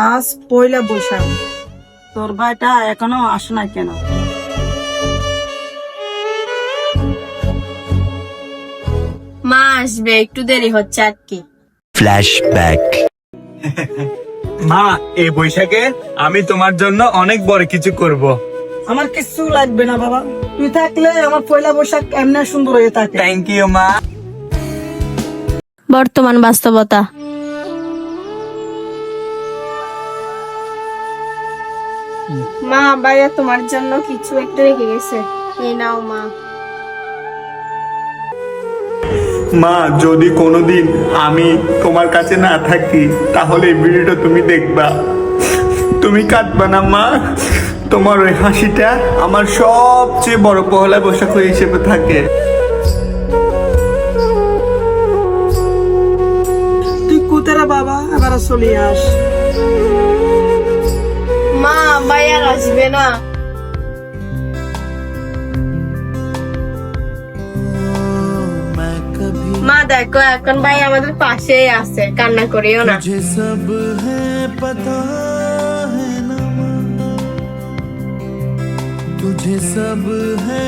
আজ পয়লা বৈশাখ, তোর ভাইটা এখনো আসে না কেন? মা আসবে, একটু দেরি হচ্ছে আর কি। ফ্ল্যাশব্যাক। মা, এই বৈশাখে আমি তোমার জন্য অনেক বড় কিছু করব। আমার কিছু লাগবে না বাবা, তুই থাকলে আমার পয়লা বৈশাখ এমনি সুন্দর হয়ে থাকে। থ্যাংক ইউ মা। বর্তমান বাস্তবতা। মা, ভাইয়া তোমার জন্য কিছু একটা রেখে গেছে, এই নাও মা। মা, যদি কোনোদিন আমি তোমার কাছে না থাকি তাহলে এই ভিডিওটা তুমি দেখবা, তুমি কাটবা না মা। তোমার ওই হাসিটা আমার সবচেয়ে বড় পহেলা বৈশাখ হিসেবে থাকে। তুই কোথায় বাবা, এবার চলে আস। মা, ভাইয়া আসবে না। মা দেখো, এখন ভাই আমাদের পাশেই আছে, কান্না করিও না। मुझे सब है पता है ना माँ, तुझे सब है